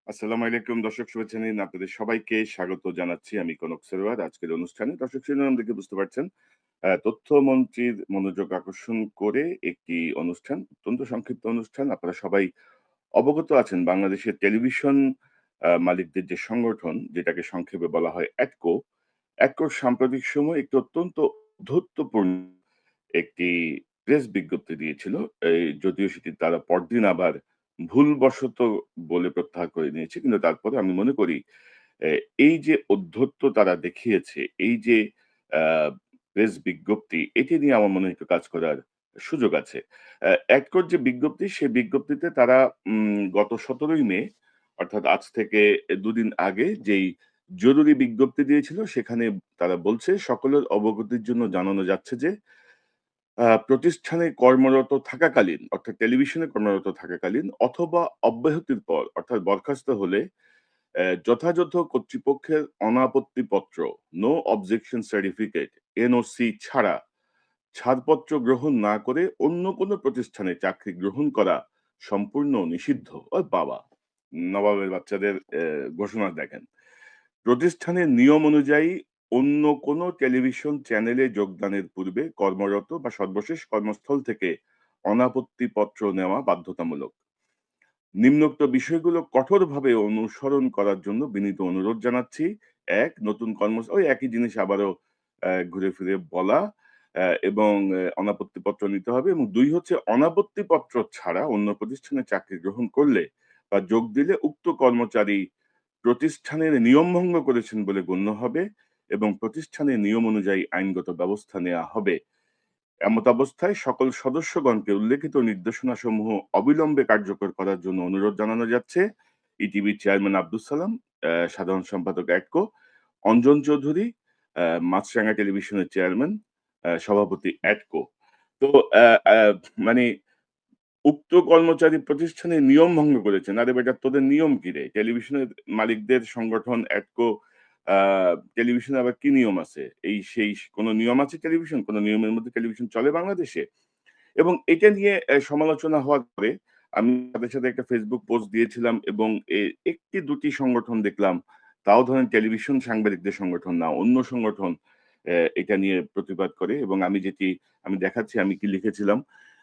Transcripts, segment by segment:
আসসালামু আলাইকুম দর্শক শুভেচ্ছা নিন। আপনাদের সবাইকে স্বাগত জানাচ্ছি আমি কনক সরোয়ার আজকের অনুষ্ঠানে। দর্শক শিরোনাম দেখে বুঝতে পারছেন তথ্যমন্ত্রীর মনোযোগ আকর্ষণ করে একটি অনুষ্ঠান, অত্যন্ত সংক্ষিপ্ত অনুষ্ঠান। আপনারা সবাই অবগত আছেন বাংলাদেশের টেলিভিশন মালিকদের যে সংগঠন যেটাকে সংক্ষেপে বলা হয় অ্যাটকো, অ্যাটকোর সাম্প্রতিক সময়ে একটি অত্যন্ত ঔদ্ধত্যপূর্ণ একটি প্রেস বিজ্ঞপ্তি দিয়েছিল। যদিও সেটি তারা পরদিন আবার ভুলবশত বলে প্রত্যাহার করে নিয়েছে। কিন্তু তারপরে আমি মনে করি এ এই যে ঔদ্ধত্য তারা দেখিয়েছে, এই যে আ প্রেস বিজ্ঞপ্তি, এটি নিয়ে আমার মনে হয় একটু কাজ করার সুযোগ আছে। এডকোর যে বিজ্ঞপ্তি, সেই বিজ্ঞপ্তিতে তারা গত ১৭ই মে অর্থাৎ আজ থেকে ২ দিন আগে যেই জরুরি বিজ্ঞপ্তি দিয়েছিল, সেখানে তারা বলছে, "সকলের অবগতির জন্য জানানো যাচ্ছে যে, প্রতিষ্ঠানে কর্মরত থাকাকালীন অর্থাৎ টেলিভিশনে কর্মরত থাকাকালীন অথবা অব্যাহতির পর অর্থাৎ বরখাস্ত হলে যথাযথ কর্তৃপক্ষের অনাপত্তিপত্র, নো অবজেকশন সার্টিফিকেট, এনওসি ছাড়া ছাড়পত্র গ্রহণ না করে অন্য কোনো প্রতিষ্ঠানে চাকরি গ্রহণ করা সম্পূর্ণ নিষিদ্ধ।" ওরে বাবা! নবাবের বাচ্চাদের ঘোষণা দেখেন। প্রতিষ্ঠানের নিয়ম অনুযায়ী অন্য কোনো টেলিভিশন চ্যানেলে যোগদানের পূর্বে কর্মরত বা সর্বশেষ কর্মস্থল থেকে অনাপত্তিপত্র নেওয়া বাধ্যতামূলক। নিম্নোক্ত বিষয়গুলো কঠোরভাবে অনুসরণ করার জন্য বিনীত অনুরোধ জানাচ্ছি। ১ নতুন ওই একই জিনিস আবারও ঘুরে ফিরে বলা এবং অনাপত্তিপত্র নিতে হবে এবং ২ হচ্ছে অনাপত্তিপত্র ছাড়া অন্য প্রতিষ্ঠানে চাকরি গ্রহণ করলে বা যোগ দিলে উক্ত কর্মচারী প্রতিষ্ঠানের নিয়ম ভঙ্গ করেছেন বলে গণ্য হবে এবং প্রতিষ্ঠানের নিয়ম অনুযায়ী আইনগত ব্যবস্থা নেয়া হবে। এমতাবস্থায় সকল সদস্যগণকে উল্লেখিত নির্দেশনাসমূহ অবিলম্বে কার্যকর করার জন্য অনুরোধ জানানো যাচ্ছে। ইটিভির চেয়ারম্যান আব্দুস সালাম, সাধারণ সম্পাদক এটকো, অঞ্জন চৌধুরী, মাছরাঙা টেলিভিশনের চেয়ারম্যান, সভাপতি এটকো। তো আ আ মানে উক্ত কর্মচারী প্রতিষ্ঠানের নিয়ম ভঙ্গ করেছেন। আরে বেটা তোদের নিয়ম কি রে? টেলিভিশনের মালিকদের সংগঠন এটকো আ টেলিভিশনে আবার কি নিয়ম আছে? এই সেই কোন নিয়ম আছে টেলিভিশন? কোন নিয়মের মধ্যে টেলিভিশন চলে বাংলাদেশে? এবং এটা নিয়ে সমালোচনা হওয়ার পরে আমি সাথে একটা Facebook পোস্ট দিয়েছিলাম এবং ১টি ২টি সংগঠন দেখলাম, তাও ধরেন টেলিভিশন সাংবাদিকদের সংগঠন না, অন্য সংগঠন এটা নিয়ে প্রতিবাদ করে এবং আমি দেখাচ্ছি আমি কি লিখেছিলাম।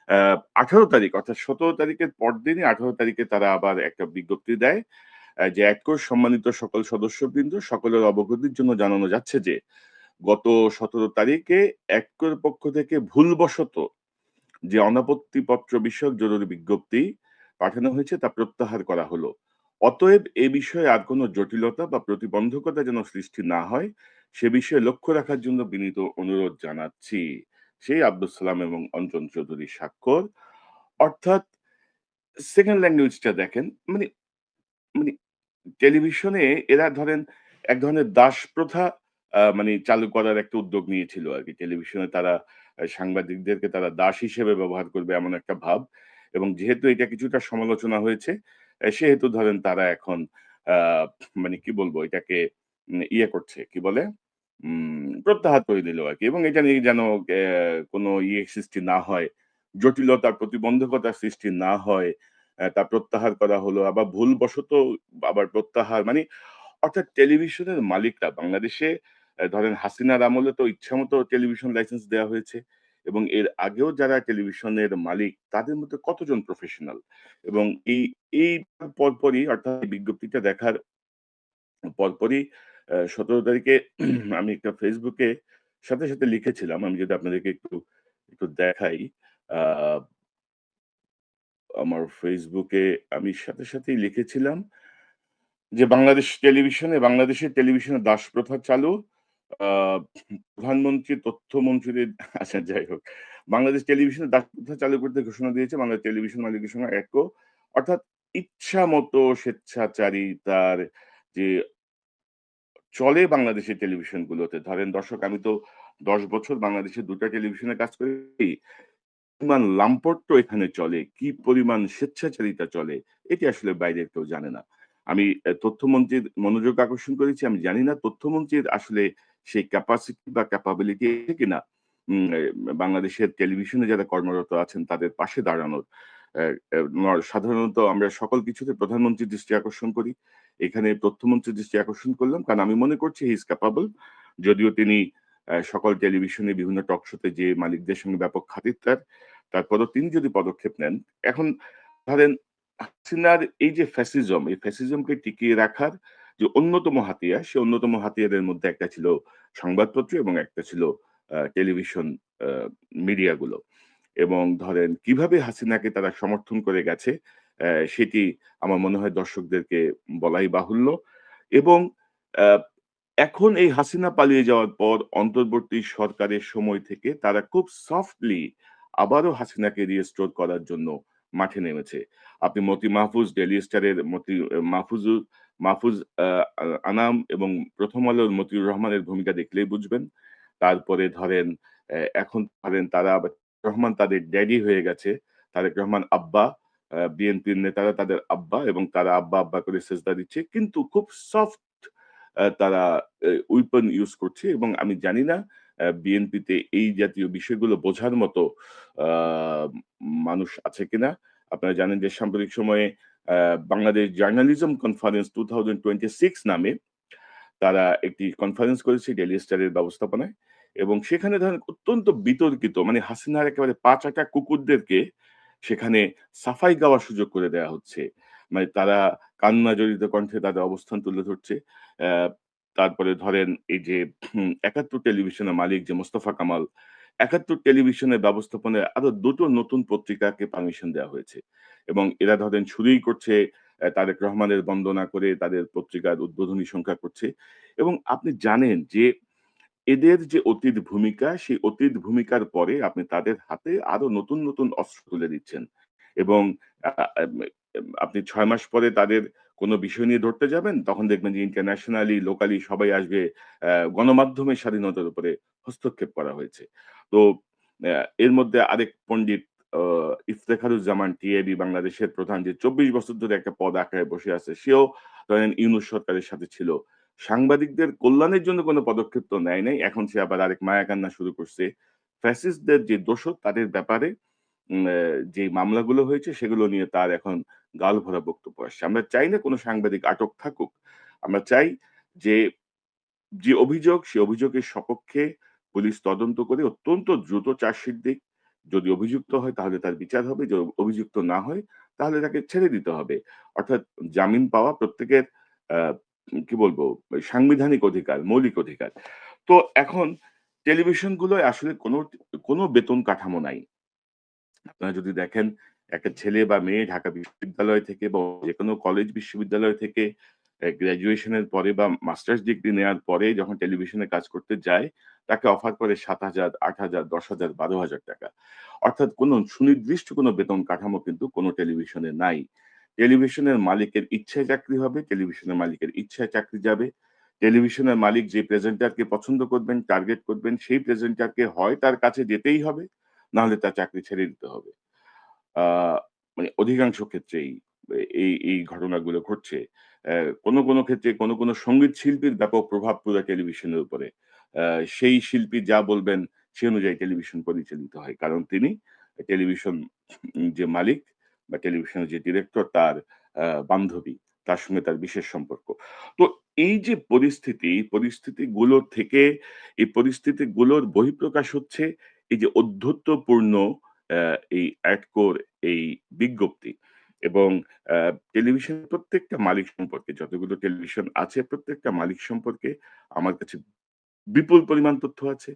আ ১৮ তারিখ অর্থাৎ ১৭ তারিখের পরদিনই ১৮ তারিখে তারা আবার একটা বিজ্ঞপ্তি দেয় যে "এডকোর সম্মানিত সকল সদস্যবৃন্দ, সকলের অবগতির জন্য জানানো যাচ্ছে যে, গত ১৭ তারিখে এডকোর পক্ষ থেকে ভুলবশত যে অনাপত্তিপত্র বিষয়ক জরুরি বিজ্ঞপ্তি পাঠানো হয়েছে তা প্রত্যাহার করা হলো। অতএব এ বিষয়ে আর কোনো জটিলতা বা প্রতিবন্ধকতা যেন সৃষ্টি না হয়, সে বিষয়ে লক্ষ্য রাখার জন্য বিনীত অনুরোধ জানাচ্ছি।" সেই আব্দুস সালাম এবং অঞ্জন চৌধুরীর স্বাক্ষর। অর্থাৎ সেকেন্ড ল্যাঙ্গুয়েজটা দেখেন। মানে মানে টেলিভিশনে এরা ধরেন এক ধরনের দাসপ্রথা চালু করার একটা উদ্যোগ নিয়েছিল আরকি। টেলিভিশনে তারা সাংবাদিকদেরকে তারা দাস হিসেবে ব্যবহার করবে এমন একটা ভাব। এবং যেহেতু এটা কিছুটা সমালোচনা হয়েছে, সেহেতু ধরেন তারা এখন আ কি বলবো এটাকে ইয়ে করছে, কি বলে? প্রত্যাহার করে দিল আরকি এবং এটা নিয়ে যেন কোনো সৃষ্টি না হয়, জটিলতা, প্রতিবন্ধকতার সৃষ্টি না হয়, তা প্রত্যাহার করা হলো। আবার ভুলবশত আবার প্রত্যাহার অর্থাৎ টেলিভিশনের মালিকরা বাংলাদেশে ধরেন হাসিনার আমলে তো ইচ্ছামতো টেলিভিশন লাইসেন্স দেয়া হয়েছে এবং এর আগেও যারা টেলিভিশনের মালিক তাদের মধ্যে কতজন প্রফেশনাল এবং এই পরপরই অর্থাৎ এই বিজ্ঞপ্তিটা দেখার পরপরই ১৭ তারিখে আমি একটা ফেসবুকে সাথে লিখেছিলাম। আমি যদি আপনাদেরকে একটু দেখাই। আ আমার ফেসবুকে আমি সাথেই লিখেছিলাম যে বাংলাদেশের টেলিভিশনে দাসপ্রথা চালু। আ প্রধানমন্ত্রী তথ্যমন্ত্রীদের আচ্ছা যাই হোক। বাংলাদেশ টেলিভিশনে দাসপ্রথা চালু করতে ঘোষণা দিয়েছে বাংলাদেশ টেলিভিশন মালিকের সঙ্গে এডকো। অর্থাৎ ইচ্ছামতো স্বেচ্ছাচারিতার যে চলে বাংলাদেশের টেলিভিশনগুলোতে। ধরেন দর্শক আমি তো ১০ বছর বাংলাদেশের ২ টা টেলিভিশনে কাজ করেছি। পরিমাণ লাম্পট্য এখানে চলে, কি পরিমাণ স্বেচ্ছাচারিতা চলে, এটি আসলে বাইরের কেউ জানে না। আমি তথ্যমন্ত্রীর মনোযোগ আকর্ষণ করেছি। আমি জানি না তথ্যমন্ত্রীর আসলে সেই ক্যাপাসিটি বা ক্যাপাবিলিটি আছে কিনা বাংলাদেশের টেলিভিশনে যারা কর্মরত আছেন তাদের পাশে দাঁড়ানোর। অ্যা অ্যা সাধারণত আমরা সকল কিছুতে প্রধানমন্ত্রীর দৃষ্টি আকর্ষণ করি। এখানে তথ্যমন্ত্রীর দৃষ্টি আকর্ষণ করলাম। কারণ আমি মনে করছি হি ইস ক্যাপাবল। যদিও তিনি সকল টেলিভিশনে বিভিন্ন টক শোতে যেয়ে মালিকদের সঙ্গে ব্যাপক খাতির তার। তারপরেও তিনি যদি পদক্ষেপ নেন, এখন ধরেন হাসিনার এই যে ফ্যাসিজম, এই ফ্যাসিজমকে টিকিয়ে রাখার যে অন্যতম হাতিয়ার, সে অন্যতম হাতিয়ারের মধ্যে একটা ছিল সংবাদপত্র এবং একটা ছিল টেলিভিশন আ মিডিয়াগুলো। এবং ধরেন কিভাবে হাসিনাকে তারা সমর্থন করে গেছে সেটি আমার মনে হয় দর্শকদেরকে বলাই বাহুল্য। এবং আ এখন এই হাসিনা পালিয়ে যাওয়ার পর অন্তর্বর্তী সরকারের সময় থেকে তারা খুব সফটলি আবারও হাসিনাকে রিস্টোর করার জন্য মাঠে নেমেছে। আপনি মতি মাহফুজ, ডেইলি স্টারের মাহফুজ আ আ আনাম এবং প্রথম আলোর মতিউর রহমানের ভূমিকা দেখলেই বুঝবেন। তারপরে ধরেন এখন ধরেন তারা আবার রহমান তাদের ড্যাডি হয়ে গেছে। তারেক রহমান আব্বা, বিএনপির নেতারা তাদের আব্বা এবং তারা আব্বা, আব্বা করে সেজদা দিচ্ছে। কিন্তু খুব সফট তারা উইপন ইউস করছে এবং আমি জানি না বিএনপিতে এই জাতীয় বিষয়গুলো বোঝার মতো আ মানুষ আছে কিনা? আপনারা জানেন যে সাম্প্রতিক সময়ে আ বাংলাদেশ জার্নালিজম কনফারেন্স 2026 নামে তারা একটি কনফারেন্স করেছে ডেইলি স্টারের ব্যবস্থাপনায় এবং সেখানে ধরেন অত্যন্ত বিতর্কিত মানে হাসিনার একেবারে পা চাটা কুকুরদেরকে সেখানে সাফাই গাওয়ার সুযোগ করে দেয়া হচ্ছে। মানে তারা কান্না জড়িত কণ্ঠে তাদের অবস্থান তুলে ধরছে। অ্যা তারপরে ধরেন এই যে ৭১ টেলিভিশনের মালিক যে মোস্তফা কামাল, ৭১ টেলিভিশনের ব্যবস্থাপনায় আরো ২ টো নতুন পত্রিকাকে পারমিশন দেওয়া হয়েছে। এবং এরা ধরেন শুরুই করছে তারেক রহমানের বন্দনা করে তাদের পত্রিকার উদ্বোধনী সংখ্যা করছে। এবং আপনি জানেন যে এদের যে অতীত ভূমিকা, সেই অতীত ভূমিকার পরে আপনি তাদের হাতে আরো নতুন, নতুন অস্ত্র তুলে দিচ্ছেন। এবং আ আম আপনি ৬ মাস পরে তাদের কোন বিষয় নিয়ে ধরতে যাবেন, তখন দেখবেন যে ইন্টারন্যাশনালি, লোকালি সবাই আসবে। গণমাধ্যমের স্বাধীনতার উপরে হস্তক্ষেপ করা হয়েছে। তো এর মধ্যে আরেক পণ্ডিত অ ইফতেখারুজ্জামান টিএবি বাংলাদেশের প্রধান যে ২৪ বছর ধরে একটা পদ আঁকড়ায় বসে আছে, সেও ধরেন ইউনূস সরকারের সাথে ছিল। সাংবাদিকদের কল্যাণের জন্য কোনো পদক্ষেপ তো নেয় নাই। এখন সে আবার আরেক মায়া কান্না শুরু করছে। ফ্যাসিস্টদের যে দোসর তাদের ব্যাপারে যে মামলাগুলো হয়েছে সেগুলো নিয়ে তার এখন গালভরা বক্তব্য আসছে। আমরা চাই না কোনো সাংবাদিক আটক থাকুক। আমরা চাই যে, যে অভিযোগ সে অভিযোগের সপক্ষে পুলিশ তদন্ত করে অত্যন্ত দ্রুত চার্জশিট দিক। যদি অভিযুক্ত হয় তাহলে তার বিচার হবে। যদি অভিযুক্ত না হয় তাহলে তাকে ছেড়ে দিতে হবে। অর্থাৎ জামিন পাওয়া প্রত্যেকের আ কি বলবো সাংবিধানিক অধিকার, মৌলিক অধিকার। তো এখন টেলিভিশনগুলোয় আসলে কোনো বেতন কাঠামো নাই। আপনারা যদি দেখেন একটা ছেলে বা মেয়ে ঢাকা বিশ্ববিদ্যালয় থেকে বা যেকোনো কলেজ বিশ্ববিদ্যালয় থেকে গ্র্যাজুয়েশনের পরে বা মাস্টার্স ডিগ্রি নেয়ার পরে যখন টেলিভিশনে কাজ করতে যায়, তাকে অফার করে ৭,০০০, ৮,০০০, ১০,০০০, ১২,০০০ টাকা। অর্থাৎ সুনির্দিষ্ট কোনো বেতন কাঠামো কিন্তু কোনো টেলিভিশনে নাই। টেলিভিশনের মালিকের ইচ্ছায় চাকরি হবে, টেলিভিশনের মালিকের ইচ্ছায় চাকরি যাবে। টেলিভিশনের মালিক যে প্রেজেন্টারকে পছন্দ করবেন, টার্গেট করবেন, সেই প্রেজেন্টারকে হয় তার কাছে যেতেই হবে, নাহলে তার চাকরি ছেড়ে দিতে হবে। আ মানে অধিকাংশ ক্ষেত্রেই এই ঘটনাগুলো ঘটছে। অ্যা কোনো ক্ষেত্রে কোনো সঙ্গীত শিল্পীর ব্যাপক প্রভাব পড়ে টেলিভিশনের উপরে। সেই শিল্পী যা বলবেন সে অনুযায়ী টেলিভিশন পরিচালিত হয়। কারণ তিনি টেলিভিশন যে মালিক বা টেলিভিশনের যে ডিরেক্টর তার বান্ধবী। তার সঙ্গে তার বিশেষ সম্পর্ক। তো এই যে পরিস্থিতি, এই পরিস্থিতিগুলোর বহিঃপ্রকাশ হচ্ছে এই যে অধ্যত্বপূর্ণ এই এডকোর এই বিজ্ঞপ্তি এবং আ টেলিভিশনের প্রত্যেকটা মালিক সম্পর্কে যতগুলো টেলিভিশন আছে প্রত্যেকটা মালিক সম্পর্কে আমার কাছে বিপুল পরিমাণ তথ্য আছে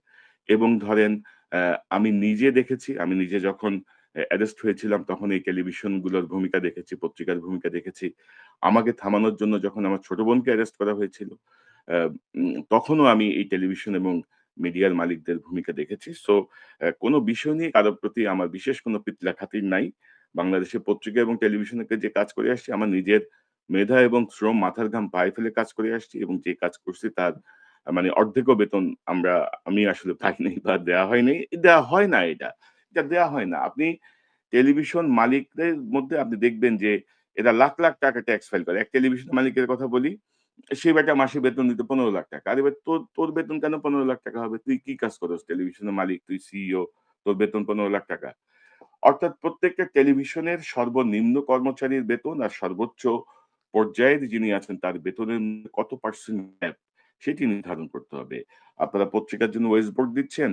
এবং ধরেন আমি নিজে দেখেছি, আমি নিজে যখন অ্যারেস্ট হয়েছিলাম তখন এই টেলিভিশনগুলোর ভূমিকা দেখেছি, পত্রিকার ভূমিকা দেখেছি। আমাকে থামানোর জন্য যখন আমার ছোট বোনকে অ্যারেস্ট করা হয়েছিল, তখনও আমি এই টেলিভিশন এবং মিডিয়ার মালিকদের ভূমিকা দেখেছি। সো কোনো বিষয় নিয়ে কারো প্রতি আমার বিশেষ কোনো পিতলা খাতির নাই। বাংলাদেশের পত্রিকা এবং টেলিভিশনে যে কাজ করে আসছি আমার নিজের মেধা এবং শ্রম, মাথার ঘাম পায়ে ফেলে কাজ করে আসছি এবং যে কাজ করছি তার মানে অর্ধেকও বেতন আমি আসলে পাই নাই বা দেয়া হয় নাই। দেয়া হয় না এটা। এটা দেয়া হয় না। আপনি টেলিভিশন মালিকদের মধ্যে আপনি দেখবেন যে এরা লাখ, লাখ টাকা ট্যাক্স ফাইল করে। এক টেলিভিশন মালিকের কথা বলি, সে বেটা মাসে বেতন দিত ৳১৫,০০,০০০। আরে ভাই তোর বেতন কেন ৳১৫,০০,০০০ হবে? তুই কি কাজ করস? টেলিভিশনের মালিক, তুই সিইও, তোর বেতন ৳১৫,০০,০০০। অর্থাৎ প্রত্যেকটা টেলিভিশনের সর্বনিম্ন কর্মচারীর বেতন আর সর্বোচ্চ পর্যায়ের যিনি আছেন তার বেতনের মধ্যে কত পার্সেন্ট গ্যাপ সেটি নির্ধারণ করতে হবে। আপনারা পত্রিকার জন্য ওয়েজ বোর্ড দিচ্ছেন,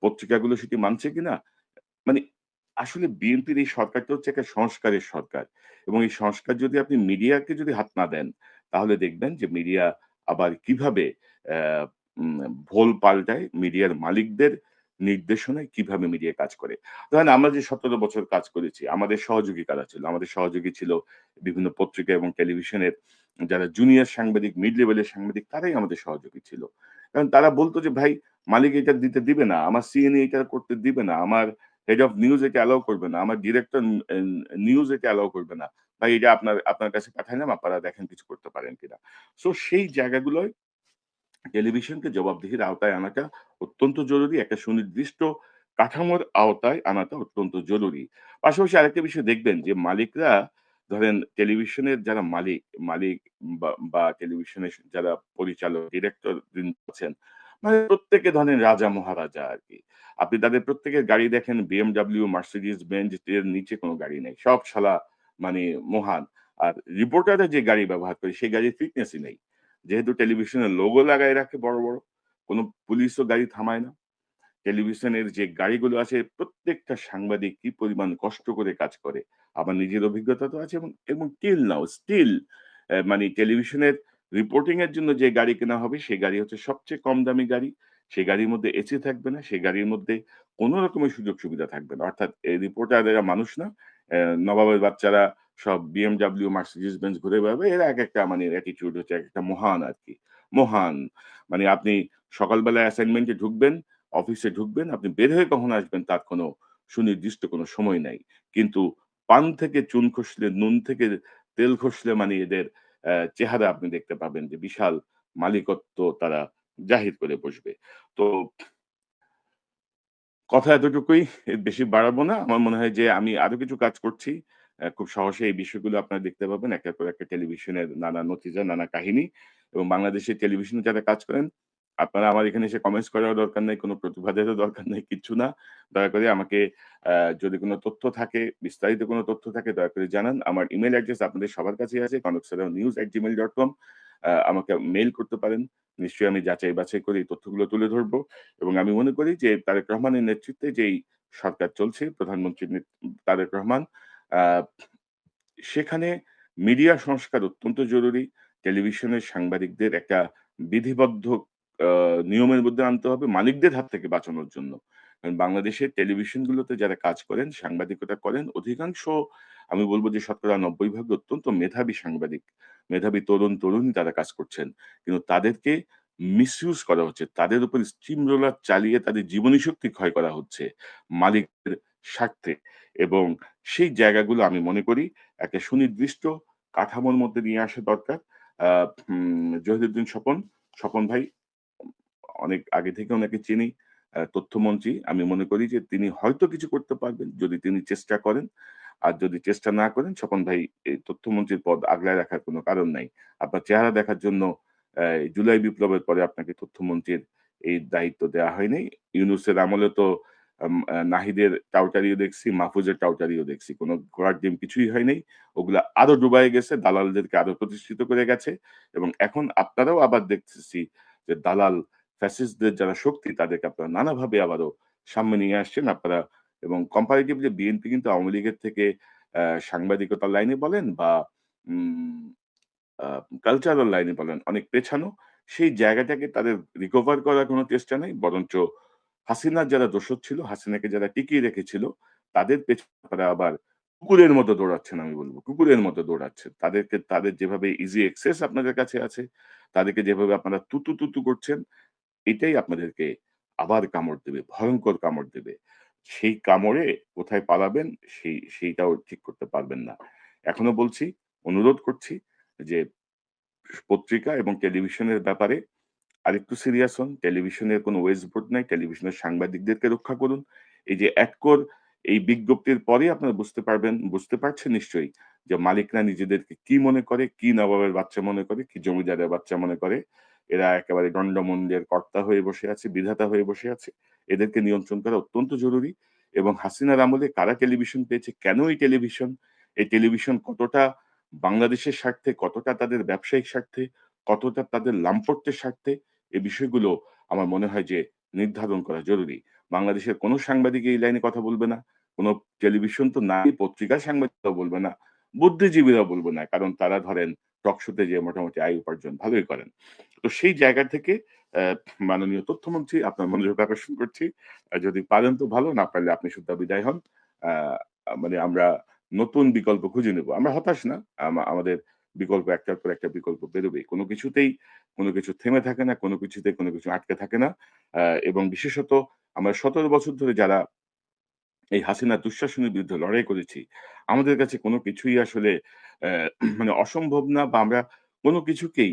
পত্রিকাগুলো সেটি মানছে কিনা? মানে আসলে বিএনপির এই সরকারটা হচ্ছে একটা সংস্কারের সরকার। এবং এই সংস্কার যদি আপনি মিডিয়াকে যদি হাত না দেন, তাহলে দেখবেন যে মিডিয়া আবার কিভাবে অ্যা উম ভোল পাল্টায়, মিডিয়ার মালিকদের নির্দেশনায় কিভাবে মিডিয়া কাজ করে। ধরেন আমরা যে ১৭ বছর কাজ করেছি, আমাদের সহযোগী কারা ছিল? আমাদের সহযোগী ছিল বিভিন্ন পত্রিকা এবং টেলিভিশনের যারা জুনিয়র সাংবাদিক, মিড লেভেলের সাংবাদিক তারাই আমাদের সহযোগী ছিল। কারণ তারা বলত যে, "ভাই মালিক এটা দিতে দিবে না, আমার সিএনএ এটা করতে দিবে না, আমার হেড অফ নিউজ এটা অ্যালাও করবে না। আমার ডিরেক্টর নিউজ এটা অ্যালাও করবে না। ভাই এটা আপনার আপনার কাছে পাঠাইলাম, আপনারা দেখেন কিছু করতে পারেন কিনা।" সো সেই জায়গাগুলোয় টেলিভিশনকে জবাবদিহির আওতায় আনাটা অত্যন্ত জরুরি। একটা সুনির্দিষ্ট কাঠামোর আওতায় আনাটা অত্যন্ত জরুরি। পাশাপাশি আরেকটা বিষয় দেখবেন যে মালিকরা ধরেন টেলিভিশনের যারা মালিক বা টেলিভিশনের যারা পরিচালক, ডিরেক্টর বৃন্দ আছেন, মানে প্রত্যেকে ধরেন রাজা মহারাজা আরকি। আপনি তাদের প্রত্যেকের গাড়ি দেখেন BMW, Mercedes Benz এর নিচে কোন গাড়ি নাই। সব শালা মানে মহান। আর রিপোর্টাররা যে গাড়ি ব্যবহার করে সেই গাড়ির ফিটনেসই নেই। যেহেতু টেলিভিশনের লোগো লাগায় রাখে বড়, বড়। কোন পুলিশও গাড়ি থামায় না। টেলিভিশনের যে গাড়িগুলো আছে প্রত্যেকটা সাংবাদিক কি পরিমাণ কষ্ট করে কাজ করে। আমার নিজের অভিজ্ঞতা তো আছে এবং টিল নাও স্টিল মানে টেলিভিশনের রিপোর্টিং এর জন্য যে গাড়ি কেনা হবে সেই গাড়ি হচ্ছে সবচেয়ে কম দামি গাড়ি। সেই গাড়ির মধ্যে এসি থাকবে না। সেই গাড়ির মধ্যে কোন রকমের সুযোগ সুবিধা থাকবে না। অর্থাৎ এই রিপোর্টার এরা মানুষ না। নবাবের বাচ্চারা সব BMW, Mercedes Benz ঘুরে বেড়াবে। এরা একেকটা মানে অ্যাটিটিউড হচ্ছে একেকটা মহান আরকি। মহান। মানে আপনি সকালবেলায় অ্যাসাইনমেন্টে ঢুকবেন অফিসে ঢুকবেন, আপনি বের হয়ে কখন আসবেন তার কোনো সুনির্দিষ্ট কোনো সময় নাই। কিন্তু পান থেকে চুন খসলে, নুন থেকে তেল খসলে মানে এদের চেহারা আপনি দেখতে পাবেন যে বিশাল মালিকত্ব তারা জাহির করে বসবে। তো কথা এতটুকুই, এর বেশি বাড়াবো না। আমার মনে হয় যে আমি আরো কিছু কাজ করছি। খুব সহসে এই বিষয়গুলো আপনারা দেখতে পাবেন। একের পর একটা টেলিভিশনের নানা নতিজা, নানা কাহিনী এবং বাংলাদেশের টেলিভিশনে যারা কাজ করেন, আপনারা আমার এখানে এসে কমেন্টস করারও দরকার নাই, কোনো প্রতিবাদেরও দরকার নাই, কিচ্ছু না। দয়া করে আমাকে যদি কোনো তথ্য থাকে, বিস্তারিত কোনো তথ্য থাকে দয়া করে জানান। আমার ইমেইল অ্যাড্রেস আপনাদের সবার কাছেই আছে কনকসেরানিউজ@gmail.com আমাকে মেইল করতে পারেন। নিশ্চয়ই আমি যাচাই বাছাই করে এই তথ্যগুলো তুলে ধরব। এবং আমি মনে করি যে তারেক রহমানের নেতৃত্বে যেই সরকার চলছে, প্রধানমন্ত্রী তারেক রহমান আ সেখানে মিডিয়া সংস্কার অত্যন্ত জরুরি। টেলিভিশনের সাংবাদিকদের একটা বিধিবদ্ধ আ নিয়মের মধ্যে আনতে হবে মালিকদের হাত থেকে বাঁচানোর জন্য। কারণ বাংলাদেশের টেলিভিশনগুলোতে যারা কাজ করেন, সাংবাদিকতা করেন, অধিকাংশ আমি বলব যে শতকরা ৯০ ভাগ অত্যন্ত মেধাবী সাংবাদিক। মেধাবী তরুণ-তরুণী তারা কাজ করছেন। কিন্তু তাদেরকে মিসইউজ করা হচ্ছে। তাদের উপর স্টিম রোলার চালিয়ে তাদের জীবনী শক্তি ক্ষয় করা হচ্ছে মালিকদের স্বার্থে এবং সেই জায়গাগুলো আমি মনে করি একটা সুনির্দিষ্ট কাঠামোর মধ্যে নিয়ে আসা দরকার। আ জহিরুদ্দিন স্বপন, স্বপন ভাই অনেক আগে থেকে উনাকে চিনি। তথ্যমন্ত্রী। আমি মনে করি যে তিনি হয়তো কিছু করতে পারবেন যদি তিনি চেষ্টা করেন। আর যদি চেষ্টা না করেন স্বপন ভাই এই তথ্যমন্ত্রীর পদ আগলায় রাখার কোনো কারণ নাই। আপনার চেহারা দেখার জন্য জুলাই বিপ্লবের পরে আপনাকে তথ্যমন্ত্রীর এই দায়িত্ব দেয়া হয়নি। ইউনূসের আমলে তো আম আ নাহিদের টাউটারিও দেখছি, মাহফুজের টাউটারিও দেখছি। কোন ঘোড়ার ডিম কিছুই হয় নাই। ওগুলা আরো ডুবায়ে গেছে, দালালদেরকে আরো প্রতিষ্ঠিত করে গেছে এবং এখন আপনারাও আবার দেখতেছি যে দালাল ফ্যাসিস্টদের যারা শক্তি তাদেরকে আপনারা নানাভাবে আবারও সামনে নিয়ে আসছেন আপনারা এবং কম্পারেটিভলি বিএনপি কিন্তু আওয়ামী লীগের থেকে সাংবাদিকতার লাইনে বলেন বা উম আ কালচারাল লাইনে বলেন অনেক পেছানো। সেই জায়গাটাকে তাদের রিকভার করার কোন চেষ্টা নাই। বরঞ্চ হাসিনার যারা দোসর ছিল, হাসিনাকে যারা টিকিয়ে রেখেছিল, তাদের পেছনে তারা আবার কুকুরের মতো দৌড়াচ্ছেন আমি বলব। কুকুরের মতো দৌড়াচ্ছেন। তাদের যেভাবে ইজি অ্যাক্সেস আপনাদের কাছে আছে, তাদেরকে যেভাবে আপনারা তুতু করছেন, এটাই আপনাদেরকে আবার কামড় দেবে, ভয়ংকর কামড় দেবে। সেই কামড়ে কোথায় পালাবেন সেইটাও ঠিক করতে পারবেন না। এখনো বলছি, অনুরোধ করছি যে পত্রিকা এবং টেলিভিশনের ব্যাপারে আরেকটু সিরিয়াস হন। টেলিভিশনের কোনো ওয়েজ বোর্ড নাই। টেলিভিশনের সাংবাদিকদেরকে রক্ষা করুন। এই যে এটকোর এই বিজ্ঞপ্তির পরেই আপনারা বুঝতে পারছেন নিশ্চয়ই যে মালিকরা নিজেদেরকে কি মনে করে, কি নবাবের বাচ্চা মনে করে, কি জমিদারের বাচ্চা মনে করে। এরা একেবারে দণ্ডমুণ্ডের কর্তা হয়ে বসে আছে, বিধাতা হয়ে বসে আছে। এদেরকে নিয়ন্ত্রণ করা অত্যন্ত জরুরি এবং হাসিনার আমলে কারা টেলিভিশন পেয়েছে, কেন এই টেলিভিশন? এই টেলিভিশন কতটা বাংলাদেশের স্বার্থে, কতটা তাদের ব্যবসায়িক স্বার্থে, কতটা তাদের লামপট্যের স্বার্থে, এই বিষয়গুলো আমার মনে হয় যে নির্ধারণ করা জরুরি। বাংলাদেশের কোন সাংবাদিক এই লাইনে কথা বলবে না। কোন টেলিভিশন তো নাই, পত্রিকার সাংবাদিকরাও বলবে না। বুদ্ধিজীবীরাও বলবে না। কারণ তারা ধরেন টক শোতে যেয়ে মোটামুটি আয় উপার্জন ভালোই করেন। তো সেই জায়গা থেকে মাননীয় তথ্যমন্ত্রী আপনার মনোযোগ আকর্ষণ করছি। যদি পারেন তো ভালো, না পারলে আপনি শুদ্ধ বিদায় হন। আ মানে আমরা নতুন বিকল্প খুঁজে নেব। আমরা হতাশ না। আমাদের বিকল্প একটার পর একটা বিকল্প বেরোবেই। কোন কিছুতেই কোন কিছু থেমে থাকে না, কোন কিছুতে কোন কিছু আটকে থাকে না। আ এবং বিশেষত আমরা ১৭ বছর ধরে যারা এই হাসিনার দুঃশাসনের বিরুদ্ধে লড়াই করেছি। আমাদের কাছে কোনো কিছুই আসলে মানে অসম্ভব না, বা আমরা কোনো কিছুকেই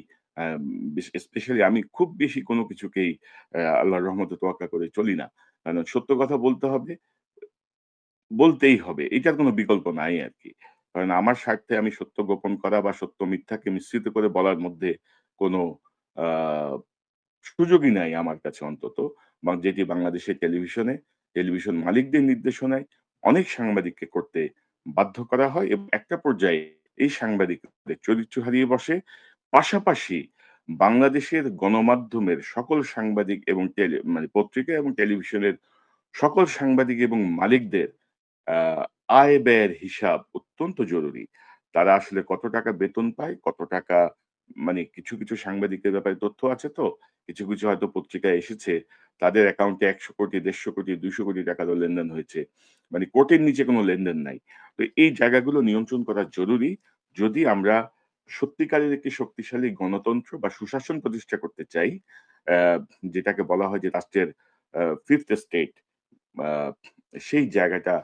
স্পেশালি আমি খুব বেশি কোনো কিছুকেই আল্লাহর রহমতে তোয়াক্কা করে চলি না। কারণ সত্য কথা বলতে হবে, বলতেই হবে। এটার কোনো বিকল্প নাই আরকি। কারণ আমার স্বার্থে আমি সত্য গোপন করা বা সত্য মিথ্যাকে মিশ্রিত করে বলার মধ্যে কোনো আ সুযোগই নাই আমার কাছে অন্তত। যেটি বাংলাদেশের টেলিভিশন মালিকদের নির্দেশনায় অনেক সাংবাদিককে করতে বাধ্য করা হয় এবং একটা পর্যায়ে এই সাংবাদিকদের চরিত্র হারিয়ে বসে। পাশাপাশি বাংলাদেশের গণমাধ্যমের সকল সাংবাদিক এবং মানে পত্রিকা এবং টেলিভিশনের সকল সাংবাদিক এবং মালিকদের আ আয়-ব্যয়ের হিসাব অত্যন্ত জরুরি। তারা আসলে কত টাকা বেতন পায়, কত টাকা মানে কিছু সাংবাদিকের ব্যাপারে তথ্য আছে তো। কিছু হয়তো পত্রিকায় এসেছে। তাদের অ্যাকাউন্টে ১০০ কোটি, ১৫০ কোটি, ২০০ কোটি টাকারও লেনদেন হয়েছে। মানে কোটের নিচে কোনো লেনদেন নাই। তো এই জায়গাগুলো নিয়ন্ত্রণ করা জরুরি। যদি আমরা সত্যিকারের একটি শক্তিশালী গণতন্ত্র বা সুশাসন প্রতিষ্ঠা করতে চাই, অ্যা যেটাকে বলা হয় যে রাষ্ট্রের 5th স্টেট, আ সেই জায়গাটা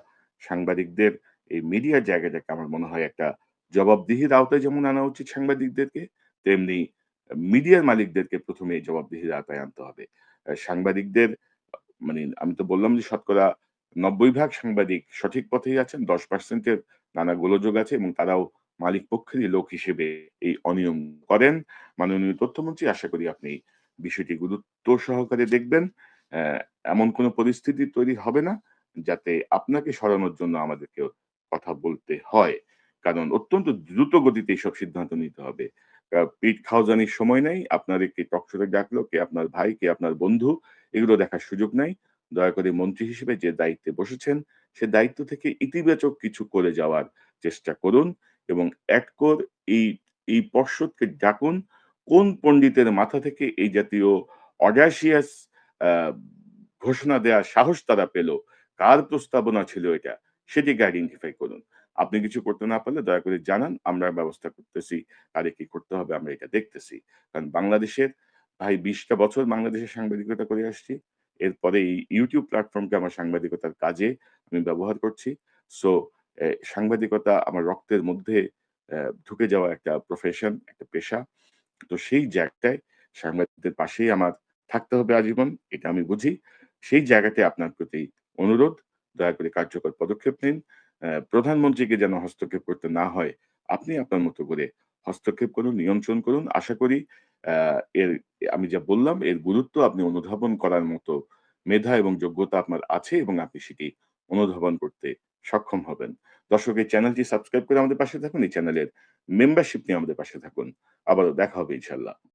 সাংবাদিকদের, এই মিডিয়ার জায়গাটাকে আমার মনে হয় একটা জবাবদিহির আওতায় যেমন আনা উচিত সাংবাদিকদেরকে, তেমনি মিডিয়ার মালিকদেরকে ১ম এ এই জবাবদিহির আওতায় আনতে হবে। সাংবাদিকদের মানে আমি তো বললাম যে শতকরা ৯০ ভাগ সাংবাদিক সঠিক পথেই আছেন। ১০% এর নানা গোলযোগ আছে এবং তারাও মালিক পক্ষেরই লোক হিসেবে এই অনিয়ম করেন। মাননীয় তথ্যমন্ত্রী, আশা করি আপনি বিষয়টি গুরুত্ব সহকারে দেখবেন। অ্যা এমন কোন পরিস্থিতি তৈরি হবে না যাতে আপনাকে সরানোর জন্য আমাদেরকেও কথা বলতে হয়। কারণ অত্যন্ত দ্রুত গতিতে এইসব সিদ্ধান্ত নিতে হবে। পিঠ খাওয়াজানির সময় নাই। আপনার একটি টক শোতে ডাকলো, কে আপনার ভাই, কে আপনার বন্ধু, এগুলো দেখার সুযোগ নাই। দয়া করে মন্ত্রী হিসেবে যে দায়িত্বে বসেছেন, সে দায়িত্ব থেকে ইতিবাচক কিছু করে যাওয়ার চেষ্টা করুন এবং এটকোর এই এই পর্ষদকে ডাকুন। কোন পণ্ডিতের মাথা থেকে এই জাতীয় অডাসিয়াস আ ঘোষণা দেওয়ার সাহস তারা পেল? কার প্রস্তাবনা ছিল এটা? সেটিকে আইডেন্টিফাই করুন। আপনি কিছু করতে না পারলে দয়া করে জানান। আমরা ব্যবস্থা করতেছি। কারে কি করতে হবে আমরা এটা দেখতেছি। কারণ বাংলাদেশের ভাই ২০ টা বছর বাংলাদেশে সাংবাদিকতা করে আসছি। এরপরে এই YouTube প্ল্যাটফর্মকে আমার সাংবাদিকতার কাজে আমি ব্যবহার করছি। সো সাংবাদিকতা আমার রক্তের মধ্যে ঢুকে যাওয়া একটা প্রফেশন, একটা পেশা। তো সেই জায়গাটায় সাংবাদিকদের পাশেই আমার থাকতে হবে আজীবন, এটা আমি বুঝি। সেই জায়গাটায় আপনার প্রতি অনুরোধ, দয়া করে কার্যকর পদক্ষেপ নিন। প্রধানমন্ত্রীকে যেন হস্তক্ষেপ করতে না হয়। আপনি আপনার মতো করে হস্তক্ষেপ করুন, নিয়ন্ত্রণ করুন। আশা করি আ এর আমি যা বললাম এর গুরুত্ব আপনি অনুধাবন করার মতো মেধা এবং যোগ্যতা আপনার আছে এবং আপনি সেটি অনুধাবন করতে সক্ষম হবেন। দর্শক, এই চ্যানেলটি সাবস্ক্রাইব করে আমাদের পাশে থাকুন। এই চ্যানেলের মেম্বারশিপ নিয়ে আমাদের পাশে থাকুন। আবারও দেখা হবে ইনশাআল্লাহ।